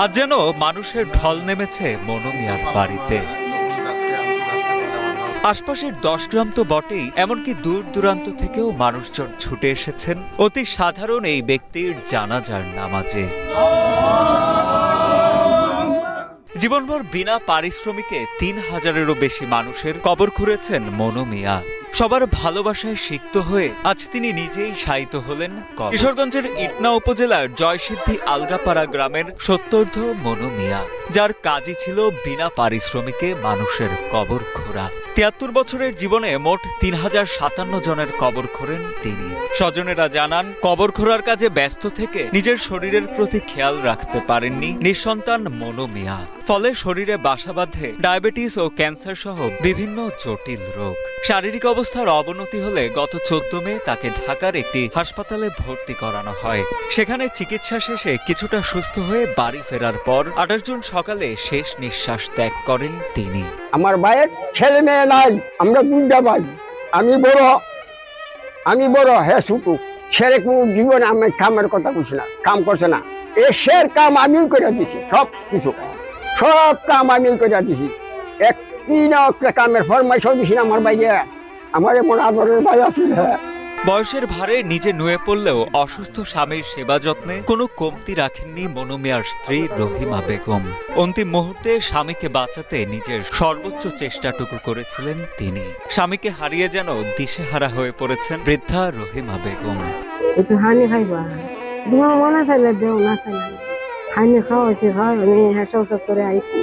আজ যেন মানুষের ঢল নেমেছে মনু মিয়ার বাড়িতে। আশপাশের 10 গ্রাম তো বটেই, এমনকি দূর দূরান্ত থেকেও মানুষজন ছুটে এসেছেন অতি সাধারণ এই ব্যক্তির জানাজার নামাজে। জীবনভর বিনা পারিশ্রমিকে 3000-এরও বেশি মানুষের কবর খুঁড়েছেন মনু মিয়া। সবার ভালোবাসায় সিক্ত হয়ে আজ তিনি নিজেই শায়িত হলেন কিশোরগঞ্জের ইটনা উপজেলার জয়সিদ্ধি আলগাপাড়া গ্রামের সত্তর্ধ মনু মিয়া, যার কাজই ছিল বিনা পারিশ্রমিকে মানুষের কবর খোঁড়া। 73 বছরের জীবনে মোট 3057 জনের কবর খোঁড়েন তিনি। স্বজনেরা জানান, কবর খোঁড়ার কাজে ব্যস্ত থেকে নিজের শরীরের প্রতি খেয়াল রাখতে পারেননি নিঃসন্তান মনু মিয়া। ফলে শরীরে বাসা বাঁধে ডায়াবেটিস ও ক্যান্সার সহ বিভিন্ন জটিল রোগ। শারীরিক অবস্থার অবনতি হলে গত 14 মে তাকে ঢাকার একটি হাসপাতালে ভর্তি করানো হয়। সেখানে চিকিৎসা শেষে কিছুটা সুস্থ হয়ে বাড়ি ফেরার পর 28 জুন সকালে শেষ নিঃশ্বাস ত্যাগ করেন তিনি। আমার ভাইয়ের ছেলে মেয়ে নাই, আমরা দুইটা ভাই। আমি বড় হ্যাঁ ছোট। ছেলে কোনো জীবনে আমি কামের কথা বলছি না, কাম করছে না। এসের কাম আমি করে দিছি, সব কাম আমি করে দিছি। একটি না একটা কামের ফরমাইশ দিছি না আমার ভাইয়ে। আমার এমন আদরের ভাই আছে। বয়সের ভারে নিজে নুয়ে পড়লেও অসুস্থ স্বামীর সেবা যত্নে কোনো কমতি রাখেননি মনু মিয়ার স্ত্রী রহিমা বেগম। অন্তিম মুহূর্তে স্বামীকে বাঁচাতে নিজের সর্বোচ্চ চেষ্টাটুকু করেছিলেন তিনি। স্বামীকে হারিয়ে যেন দিশেহারা হয়ে পড়েছেন বৃদ্ধা রহিমা বেগম। একটু হানি খাইবা, তোমার মনে চাইলে দেও, না চাইলে হানি খাওয়াইছি, আমি হেসা করে আইছি।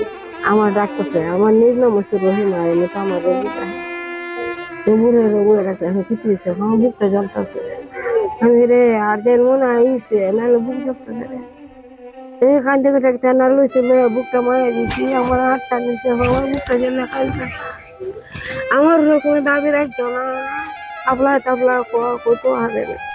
আমার ডাকতেছে, আমার নিজ নাম হচ্ছে রহিমা, আমি তো আমার রোগীটা বুড়ে রোগে রাখতে এখন কি দিয়েছে, আমার বুকটা জ্বলতেছে। আমি রে আর দেন মনে আইছে, নাহলে বুক জ্বলতেছে রে। এই কান থেকে একটা না লইছে, বুকটা মারা দিয়েছি, আমার হাতটা নিয়েছে, আমার বুকটা জ্বলে খাইছে। আমার রকম দাবি রাখছো না,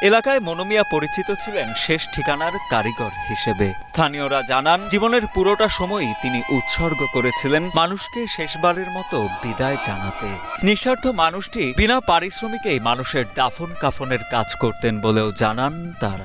এলাকায় মনু মিয়া পরিচিত ছিলেন শেষ ঠিকানার কারিগর হিসেবে। স্থানীয়রা জানান, জীবনের পুরোটা সময়ই তিনি উৎসর্গ করেছিলেন মানুষকে শেষবারের মতো বিদায় জানাতে। নিঃস্বার্থ মানুষটি বিনা পারিশ্রমিকেই মানুষের দাফন কাফনের কাজ করতেন বলেও জানান তারা।